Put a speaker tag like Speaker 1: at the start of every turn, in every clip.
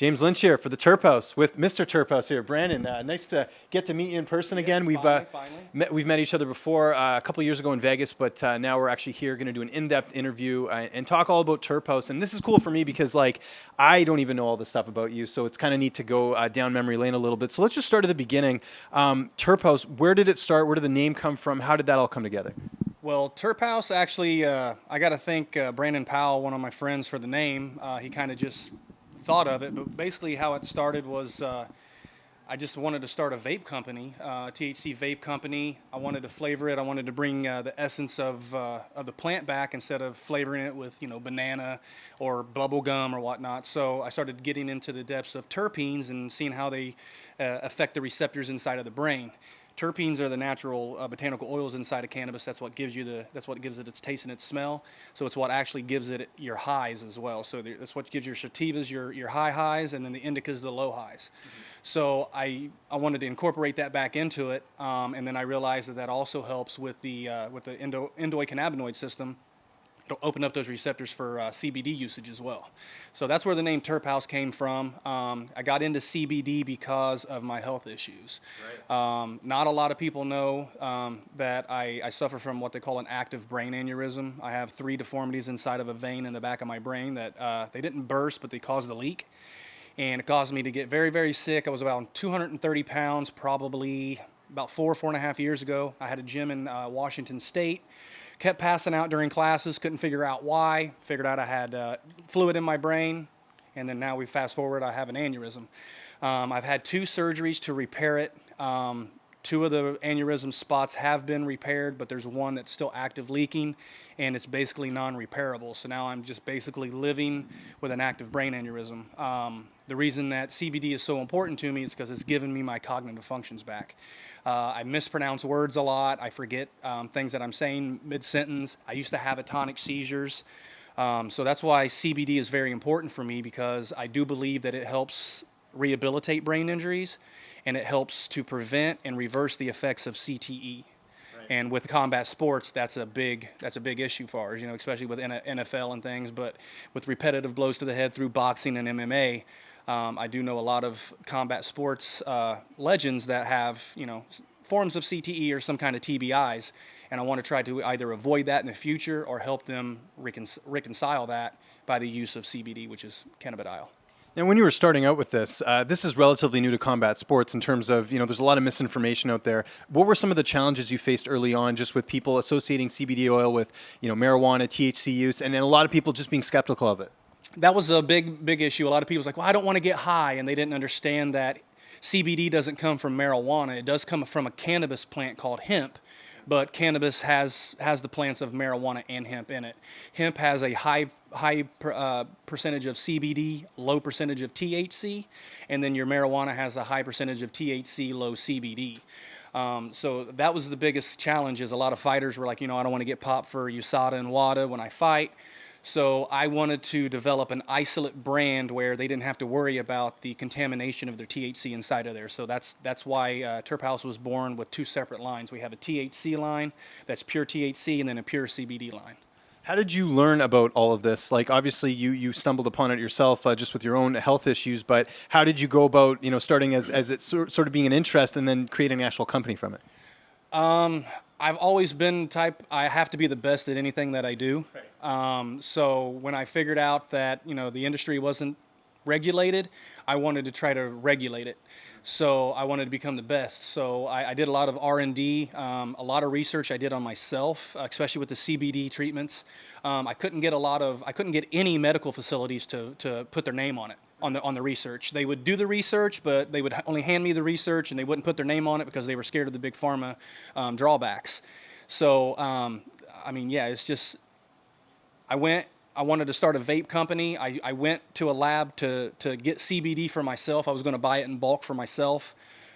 Speaker 1: James Lynch here for the Terphouse with Mr. Terphouse here. Brandon, nice to get to meet you in person again.
Speaker 2: Finally.
Speaker 1: We've met each other before a couple of years ago in Vegas, but now we're actually here going to do an in-depth interview and talk all about Terphouse. And this is cool for me because I don't even know all this stuff about you, so it's kind of neat to go down memory lane a little bit. So let's just start at the beginning. Terphouse, where did it start? Where did the name come from? How did that all come together?
Speaker 2: Well, Terphouse, actually, I got to thank Brandon Powell, one of my friends, for the name. He kind of just thought of it, but basically how it started was I just wanted to start a vape company, THC vape company. I wanted to flavor it. I wanted to bring the essence of the plant back instead of flavoring it with, banana or bubble gum or whatnot. So I started getting into the depths of terpenes and seeing how they affect the receptors inside of the brain. Terpenes are the natural botanical oils inside of cannabis. That's what gives it its taste and its smell. So it's what actually gives it your highs as well. So that's what gives your sativas your high highs, and then the indicas the low highs. Mm-hmm. So I wanted to incorporate that back into it, and then I realized that also helps with the endocannabinoid system. It'll open up those receptors for CBD usage as well. So that's where the name Terphouse came from. I got into CBD because of my health issues. Right. Not a lot of people know that I suffer from what they call an active brain aneurysm. I have 3 deformities inside of a vein in the back of my brain that they didn't burst, but they caused a leak. And it caused me to get very, very sick. I was about 230 pounds, probably about 4.5 years ago. I had a gym in Washington State. Kept passing out during classes, couldn't figure out why. Figured out I had fluid in my brain, and then now we fast forward, I have an aneurysm. I've had 2 surgeries to repair it. 2 of the aneurysm spots have been repaired, but there's one that's still active leaking, and it's basically non-repairable. So now I'm just basically living with an active brain aneurysm. The reason that CBD is so important to me is because it's given me my cognitive functions back. I mispronounce words a lot. I forget things that I'm saying mid-sentence. I used to have atonic seizures. So that's why CBD is very important for me, because I do believe that it helps rehabilitate brain injuries, and it helps to prevent and reverse the effects of CTE. Right. And with combat sports, that's a big issue for us, especially with NFL and things. But with repetitive blows to the head through boxing and MMA, I do know a lot of combat sports legends that have, forms of CTE or some kind of TBIs, and I want to try to either avoid that in the future or help them reconcile that by the use of CBD, which is cannabidiol.
Speaker 1: And when you were starting out with this is relatively new to combat sports in terms of, there's a lot of misinformation out there. What were some of the challenges you faced early on just with people associating CBD oil with, marijuana, THC use, and then a lot of people just being skeptical of it?
Speaker 2: That was a big issue. A lot of people was like, well, I don't want to get high, and they didn't understand that CBD doesn't come from marijuana. It does come from a cannabis plant called hemp, but cannabis has the plants of marijuana and hemp in it. Hemp has a high percentage of CBD, low percentage of THC, and then your marijuana has a high percentage of THC, low CBD. So that was the biggest challenge. Is a lot of fighters were like, I don't want to get popped for USADA and WADA when I fight. So I wanted to develop an isolate brand where they didn't have to worry about the contamination of their THC inside of there. So that's why Terphouse was born with 2 separate lines. We have a THC line that's pure THC, and then a pure CBD line.
Speaker 1: How did you learn about all of this? Obviously you stumbled upon it yourself just with your own health issues, but how did you go about, starting as it sort of being an interest and then creating an actual company from it?
Speaker 2: I've always been I have to be the best at anything that I do. Right. So when I figured out that, the industry wasn't regulated, I wanted to try to regulate it. So I wanted to become the best. So I did a lot of R&D, a lot of research I did on myself, especially with the CBD treatments. I couldn't get any medical facilities to put their name on it. On the research. They would do the research, but they would only hand me the research, and they wouldn't put their name on it because they were scared of the big pharma drawbacks. So, it's just, I wanted to start a vape company. I went to a lab to get CBD for myself. I was going to buy it in bulk for myself.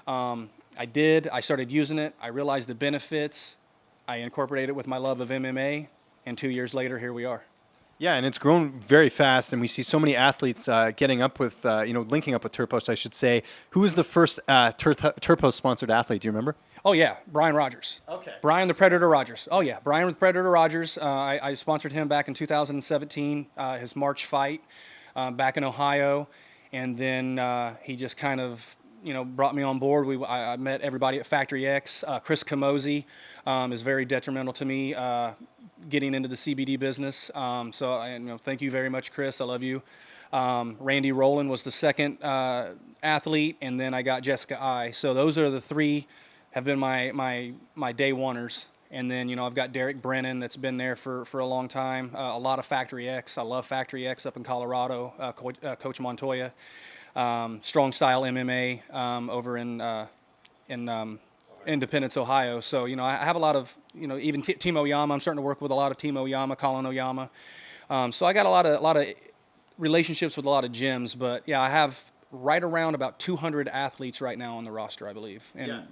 Speaker 2: I did. I started using it. I realized the benefits. I incorporated it with my love of MMA, and 2 years later, here we are.
Speaker 1: Yeah, and it's grown very fast, and we see so many athletes getting up with, linking up with Terphouse, I should say. Who was the first Terphouse-sponsored athlete? Do you remember?
Speaker 2: Oh, yeah, Brian Rogers.
Speaker 1: Okay.
Speaker 2: Brian the Predator Rogers. Oh, yeah, Brian the Predator Rogers. I sponsored him back in 2017, his March fight back in Ohio. and then he just kind of brought me on board. I met everybody at Factory X. Chris Camozzi is very detrimental to me getting into the CBD business. So thank you very much, Chris. I love you. Randy Rowland was the second athlete, and then I got Jessica I. So those are the three have been my day oneers. And then, I've got Derek Brennan that's been there for a long time. A lot of Factory X. I love Factory X up in Colorado, Coach Montoya. Strong Style MMA over in Independence, Ohio. So, I have a lot of, even Team Oyama. I'm starting to work with a lot of Team Oyama, Colin Oyama. So I got a lot of relationships with a lot of gyms. But, yeah, I have right around about 200 athletes right now on the roster, I believe.
Speaker 1: And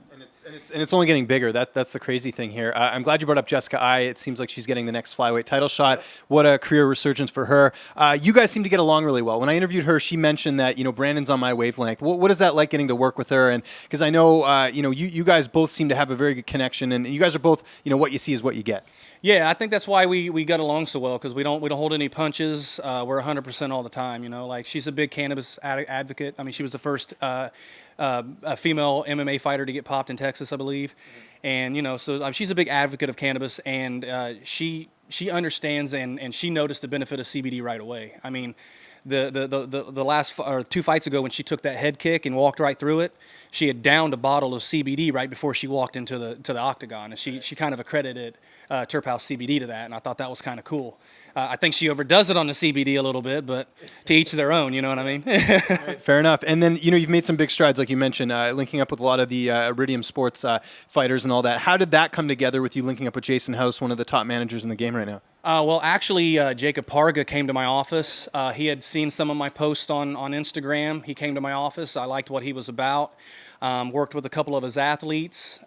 Speaker 1: it's only getting bigger. That's the crazy thing here. I'm glad you brought up Jessica I. It seems like she's getting the next flyweight title shot. What a career resurgence for her. You guys seem to get along really well. When I interviewed her, she mentioned that Brandon's on my wavelength. What is that like getting to work with her? And because I know you guys both seem to have a very good connection, and you guys are both what you see is what you get.
Speaker 2: Yeah, I think that's why we got along so well, because we don't hold any punches. We're 100% all the time. Like she's a big cannabis advocate. I mean, she was the first a female MMA fighter to get popped in Texas, I believe. And so she's a big advocate of cannabis, and she understands and she noticed the benefit of CBD right away. I mean, the last or 2 fights ago when she took that head kick and walked right through it, she had downed a bottle of CBD right before she walked into the octagon, and she kind of accredited Terphouse CBD to that, and I thought that was kind of cool. I think she overdoes it on the CBD a little bit, but to each their own, you know what I mean?
Speaker 1: Right, fair enough. And then, you've made some big strides, like you mentioned, linking up with a lot of the Iridium Sports fighters and all that. How did that come together with you linking up with Jason House, one of the top managers in the game right now?
Speaker 2: Well, actually, Jacob Parga came to my office. He had seen some of my posts on Instagram. He came to my office. I liked what he was about. Worked with a couple of his athletes.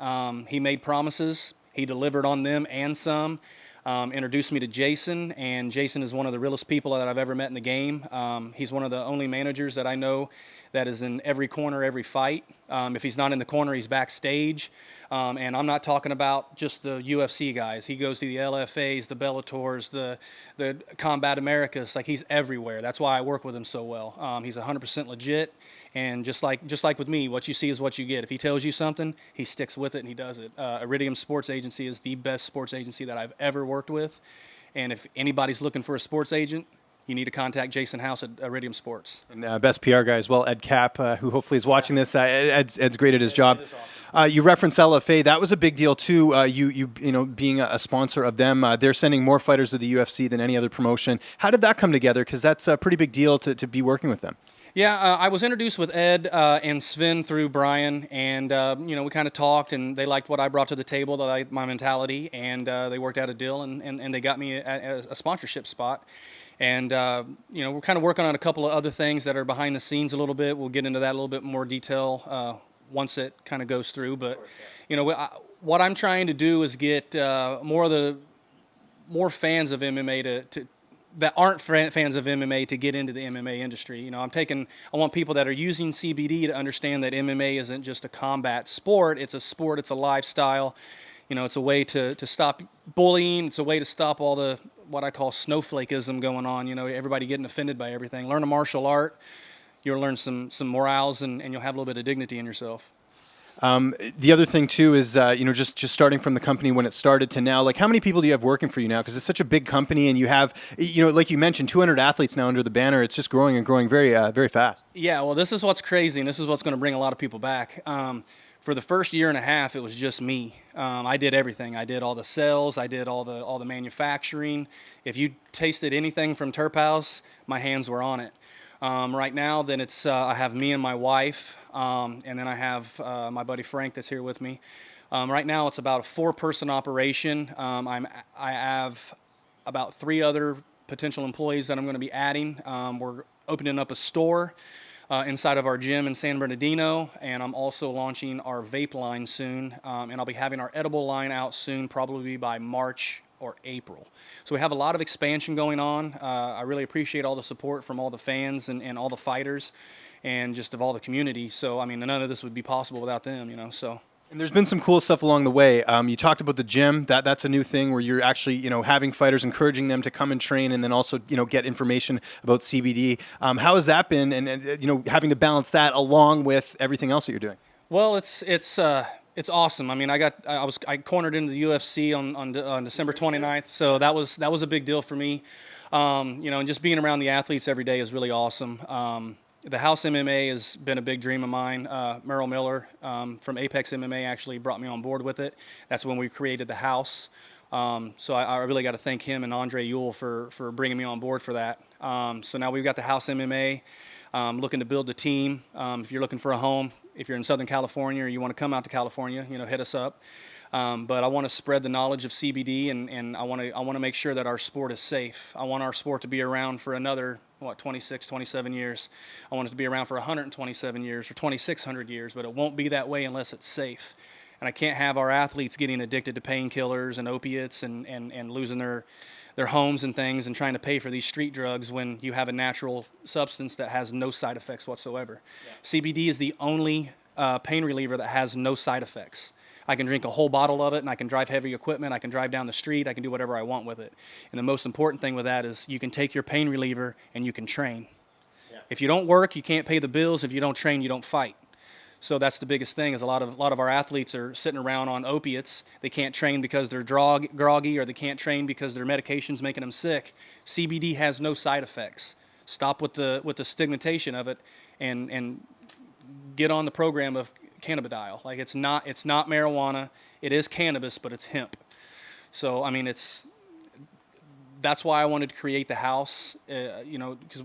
Speaker 2: He made promises. He delivered on them and some. Introduced me to Jason, and Jason is one of the realest people that I've ever met in the game. He's one of the only managers that I know that is in every corner, every fight. If he's not in the corner, he's backstage. And I'm not talking about just the UFC guys. He goes to the LFAs, the Bellators, the Combat Americas. Like, he's everywhere. That's why I work with him so well. He's 100% legit. And just like with me, what you see is what you get. If he tells you something, he sticks with it and he does it. Iridium Sports Agency is the best sports agency that I've ever worked with. And if anybody's looking for a sports agent, you need to contact Jason House at Iridium Sports.
Speaker 1: And best PR guy as well, Ed Cap, who hopefully is watching this. Ed's great at his job. Awesome. You referenced LFA. That was a big deal too. You being a sponsor of them. They're sending more fighters to the UFC than any other promotion. How did that come together? Because that's a pretty big deal to be working with them.
Speaker 2: Yeah, I was introduced with Ed and Sven through Brian, and we kind of talked, and they liked what I brought to the table, they liked my mentality, and they worked out a deal, and they got me a sponsorship spot. And we're kind of working on a couple of other things that are behind the scenes a little bit. We'll get into that a little bit more detail once it kind of goes through. But what I'm trying to do is get more fans of MMA to that aren't fans of MMA to get into the MMA industry. I want people that are using CBD to understand that MMA isn't just a combat sport. It's a sport. It's a lifestyle. It's a way to stop bullying. It's a way to stop all the what I call snowflakeism going on. Everybody getting offended by everything. Learn a martial art. You'll learn some morals, and you'll have a little bit of dignity in yourself.
Speaker 1: The other thing too is just starting from the company when it started to now. Like, how many people do you have working for you now? Because it's such a big company, and you have like you mentioned, 200 athletes now under the banner. It's just growing and growing very very fast.
Speaker 2: Yeah, well, this is what's crazy, and this is what's going to bring a lot of people back. For the first year and a half, it was just me. I did everything. I did all the sales. I did all the manufacturing. If you tasted anything from Terphouse, my hands were on it. Right now, then it's I have me and my wife, and then I have my buddy Frank that's here with me. Right now, it's about a 4-person operation. I have about 3 other potential employees that I'm going to be adding. We're opening up a store inside of our gym in San Bernardino, and I'm also launching our vape line soon, and I'll be having our edible line out soon, probably by March or April. So we have a lot of expansion going on. I really appreciate all the support from all the fans and all the fighters and just of all the community. So, I mean, none of this would be possible without them, So
Speaker 1: And there's been some cool stuff along the way. You talked about the gym. That's a new thing where you're actually, having fighters, encouraging them to come and train, and then also, get information about CBD. How has that been, and having to balance that along with everything else that you're doing?
Speaker 2: Well, it's awesome. I mean, I cornered into the UFC on December 29th, so that was a big deal for me. And just being around the athletes every day is really awesome. The House MMA has been a big dream of mine. Merrill Miller from Apex MMA actually brought me on board with it. That's when we created the House. So I really got to thank him and Andre Ewell for bringing me on board for that. So now we've got the House MMA. Looking to build the team. If you're looking for a home, if you're in Southern California or you want to come out to California, hit us up. But I want to spread the knowledge of CBD, and I want to make sure that our sport is safe. I want our sport to be around for another 26, 27 years. I want it to be around for 127 years or 2,600 years, but it won't be that way unless it's safe. And I can't have our athletes getting addicted to painkillers and opiates and losing their homes and things and trying to pay for these street drugs when you have a natural substance that has no side effects whatsoever. Yeah. CBD is the only pain reliever that has no side effects. I can drink a whole bottle of it, and I can drive heavy equipment. I can drive down the street. I can do whatever I want with it. And the most important thing with that is you can take your pain reliever and you can train. Yeah. If you don't work, you can't pay the bills. If you don't train, you don't fight. So that's the biggest thing is a lot of our athletes are sitting around on opiates. They can't train because they're groggy, or they can't train because their medication's making them sick. CBD has no side effects. Stop with the stigmatization of it, and get on the program of cannabidiol. Like it's not marijuana. It is cannabis, but it's hemp. So I mean, that's why I wanted to create the House. Because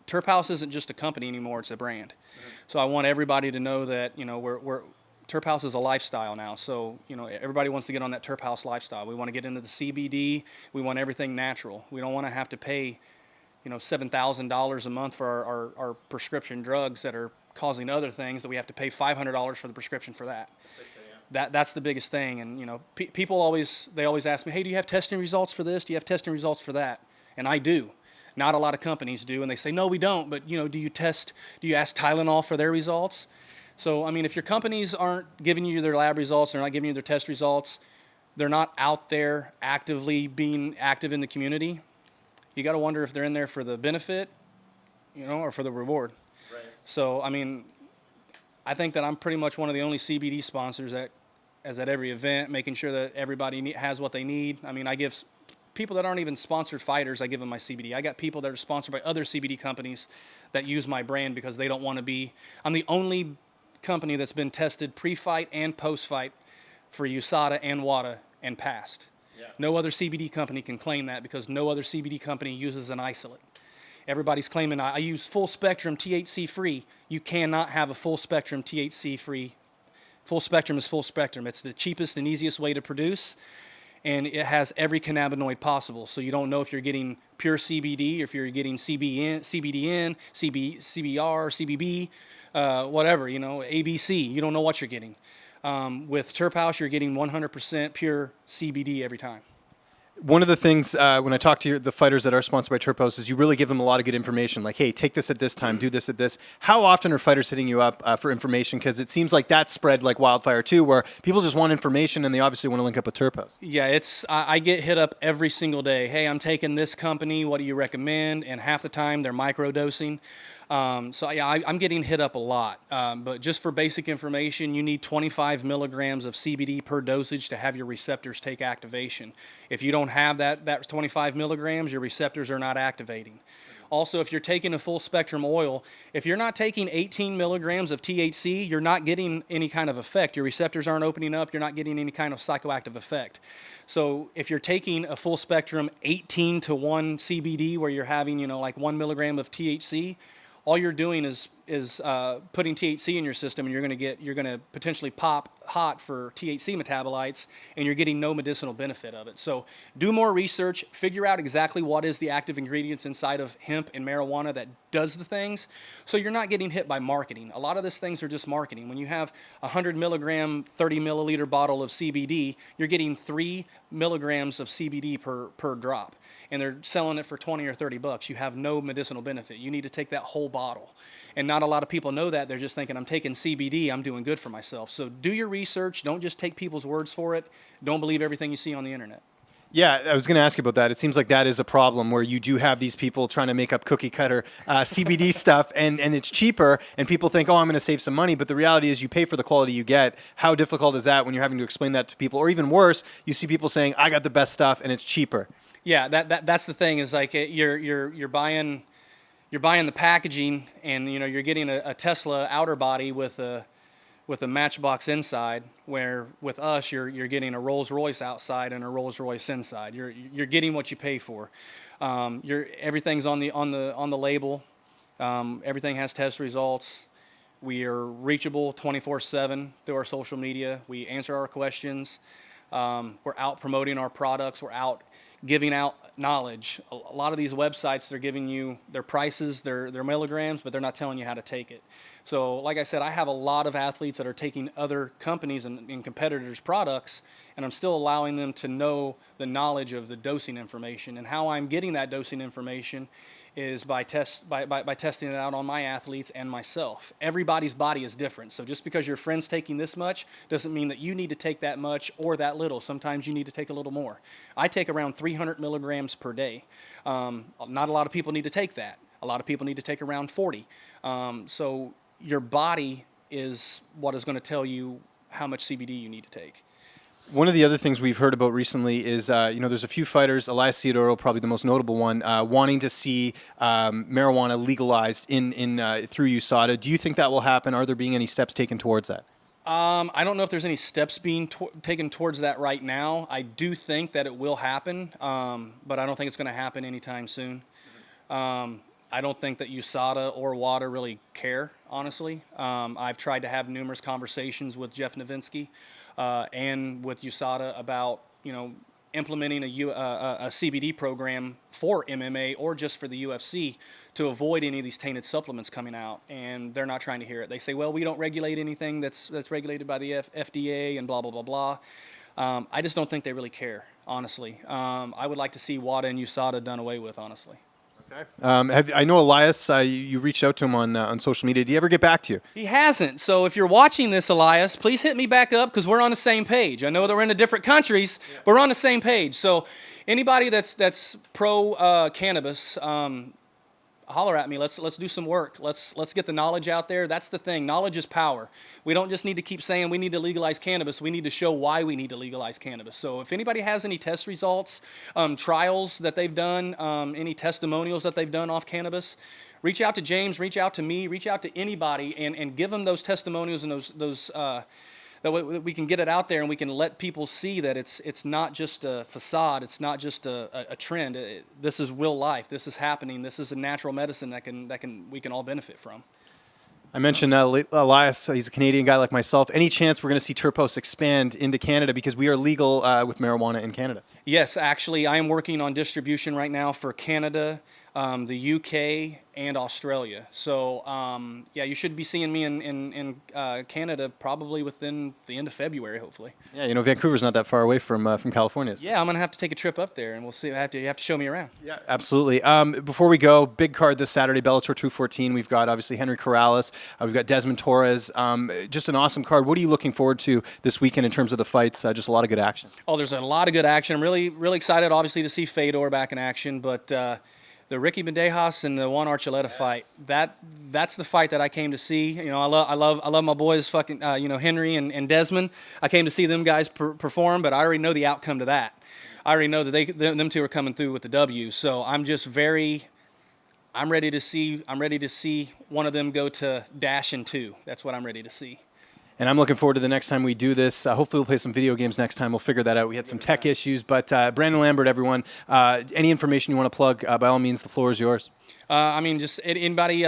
Speaker 2: Terphouse isn't just a company anymore; it's a brand. Mm-hmm. So I want everybody to know that Terphouse is a lifestyle now. So everybody wants to get on that Terphouse lifestyle. We want to get into the CBD. We want everything natural. We don't want to have to pay $7,000 a month for our prescription drugs that are causing other things that we have to pay $500 for the prescription for that. That's the biggest thing. And people always ask me, hey, do you have testing results for this? Do you have testing results for that? And I do. Not a lot of companies do, and they say, no, we don't. But do you ask Tylenol for their results? So I mean, if your companies aren't giving you their lab results, they're not giving you their test results, they're not out there actively being active in the community, you got to wonder if they're in there for the benefit, or for the reward. Right. So I mean, I think that I'm pretty much one of the only CBD sponsors at every event, making sure that everybody has what they need. I mean, I give people that aren't even sponsored fighters, I give them my CBD. I got people that are sponsored by other CBD companies that use my brand because they don't want to be. I'm the only company that's been tested pre-fight and post-fight for USADA and WADA and passed. Yeah. No other CBD company can claim that because no other CBD company uses an isolate. Everybody's claiming I use full spectrum THC free. You cannot have a full spectrum THC free. Full spectrum is full spectrum. It's the cheapest and easiest way to produce, and it has every cannabinoid possible. So you don't know if you're getting pure CBD or if you're getting CBN, CBDN, CBR, CBB, whatever, ABC. You don't know what you're getting. With Terphouse, you're getting 100% pure CBD every time.
Speaker 1: One of the things when I talk to the fighters that are sponsored by Terphouse is you really give them a lot of good information. Like, hey, take this at this time, do this at this. How often are fighters hitting you up for information? Because it seems like that's spread like wildfire too, where people just want information and they obviously want to link up with Terphouse.
Speaker 2: Yeah, I get hit up every single day. Hey, I'm taking this company. What do you recommend? And half the time they're microdosing. So yeah, I'm getting hit up a lot. But just for basic information, you need 25 milligrams of CBD per dosage to have your receptors take activation. If you don't have that 25 milligrams, your receptors are not activating. Also, if you're taking a full spectrum oil, if you're not taking 18 milligrams of THC, you're not getting any kind of effect. Your receptors aren't opening up. You're not getting any kind of psychoactive effect. So if you're taking a full spectrum 18 to 1 CBD where you're having, like 1 milligram of THC, all you're doing is putting THC in your system, and you're gonna potentially pop hot for THC metabolites, and you're getting no medicinal benefit of it. So do more research, figure out exactly what is the active ingredients inside of hemp and marijuana that does the things, so you're not getting hit by marketing. A lot of these things are just marketing. When you have a 100 milligram, 30 milliliter bottle of CBD, you're getting 3 milligrams of CBD per drop, and they're selling it for $20 or $30. You have no medicinal benefit. You need to take that whole bottle. And not a lot of people know that. They're just thinking, I'm taking CBD, I'm doing good for myself. So do your research. Don't just take people's words for it. Don't believe everything you see on the internet.
Speaker 1: Yeah, I was going to ask you about that. It seems like that is a problem where you do have these people trying to make up cookie cutter CBD stuff, and it's cheaper, and people think, oh, I'm going to save some money. But the reality is you pay for the quality you get. How difficult is that when you're having to explain that to people? Or even worse, you see people saying, I got the best stuff, and it's cheaper.
Speaker 2: Yeah, that's the thing is like you're buying the packaging, and you're getting a Tesla outer body with a Matchbox inside, where with us you're getting a Rolls Royce outside and a Rolls Royce inside. You're getting what you pay for. Everything's on the label. Everything has test results. We are reachable 24/7 through our social media. We answer our questions. We're out promoting our products. We're out giving out knowledge. A lot of these websites, they're giving you their prices, their milligrams, but they're not telling you how to take it. So like I said, I have a lot of athletes that are taking other companies and competitors' products, and I'm still allowing them to know the knowledge of the dosing information. And how I'm getting that dosing information is by testing it out on my athletes and myself. Everybody's body is different. So just because your friend's taking this much doesn't mean that you need to take that much or that little. Sometimes you need to take a little more. I take around 300 milligrams per day. Not a lot of people need to take that. A lot of people need to take around 40. So your body is what is going to tell you how much CBD you need to take.
Speaker 1: One of the other things we've heard about recently is, there's a few fighters, Elias Theodorou, probably the most notable one, wanting to see marijuana legalized through USADA. Do you think that will happen? Are there being any steps taken towards that?
Speaker 2: I don't know if there's any steps being taken towards that right now. I do think that it will happen, but I don't think it's going to happen anytime soon. I don't think that USADA or WADA really care, honestly. I've tried to have numerous conversations with Jeff Novinsky and with USADA about, implementing a CBD program for MMA or just for the UFC to avoid any of these tainted supplements coming out, and they're not trying to hear it. They say, well, we don't regulate anything that's regulated by the FDA and blah, blah, blah, blah. I just don't think they really care, honestly. I would like to see WADA and USADA done away with, honestly.
Speaker 1: Okay. I know Elias, you reached out to him on social media. Did he ever get back to you?
Speaker 2: He hasn't. So if you're watching this, Elias, please hit me back up because we're on the same page. I know that we're in different countries, but we're on the same page. So anybody that's pro cannabis, holler at me. Let's do some work. Let's get the knowledge out there. That's the thing. Knowledge is power. We don't just need to keep saying we need to legalize cannabis. We need to show why we need to legalize cannabis. So if anybody has any test results, trials that they've done, any testimonials that they've done off cannabis, reach out to James, reach out to me, reach out to anybody, and give them those testimonials and those that we can get it out there and we can let people see that it's not just a facade, it's not just a trend. This is real life. This is happening. This is a natural medicine that we can all benefit from.
Speaker 1: I mentioned Elias. He's a Canadian guy like myself. Any chance we're going to see Terphouse expand into Canada because we are legal with marijuana in Canada?
Speaker 2: Yes, actually, I am working on distribution right now for Canada, the UK, and Australia. So, yeah, you should be seeing me in Canada probably within the end of February, hopefully.
Speaker 1: Yeah, Vancouver's not that far away from California. So.
Speaker 2: Yeah, I'm going to have to take a trip up there, and we'll see. You have to show me around.
Speaker 1: Yeah, absolutely. Before we go, big card this Saturday, Bellator 214. We've got, obviously, Henry Corrales. We've got Desmond Torres. Just an awesome card. What are you looking forward to this weekend in terms of the fights? Just a lot of good action.
Speaker 2: Oh, there's a lot of good action. I'm really excited, obviously, to see Fedor back in action, but the Ricky Bandejas and the Juan Archuleta fight, that's the fight that I came to see. I love my boys, Henry and Desmond. I came to see them guys perform, but I already know the outcome to that. I already know that them two are coming through with the W. So I'm just I'm ready to see one of them go to dash and 2. That's what I'm ready to see.
Speaker 1: And I'm looking forward to the next time we do this. Hopefully we'll play some video games next time. We'll figure that out. We had some tech issues. But Brandon Lambert, everyone, any information you want to plug, by all means, the floor is yours.
Speaker 2: Just anybody,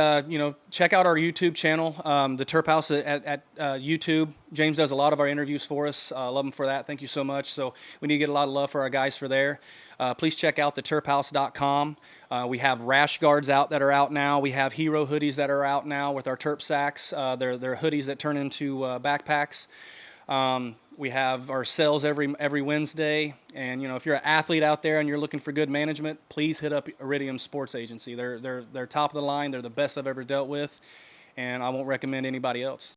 Speaker 2: check out our YouTube channel, the Terphouse at YouTube. James does a lot of our interviews for us. Love him for that. Thank you so much. So we need to get a lot of love for our guys for there. Please check out the Terphouse.com. We have rash guards that are out now. We have hero hoodies that are out now with our Terp sacks. They're hoodies that turn into backpacks. We have our sales every Wednesday. And if you're an athlete out there and you're looking for good management, please hit up Iridium Sports Agency. They're top of the line. They're the best I've ever dealt with. and I won't recommend anybody else.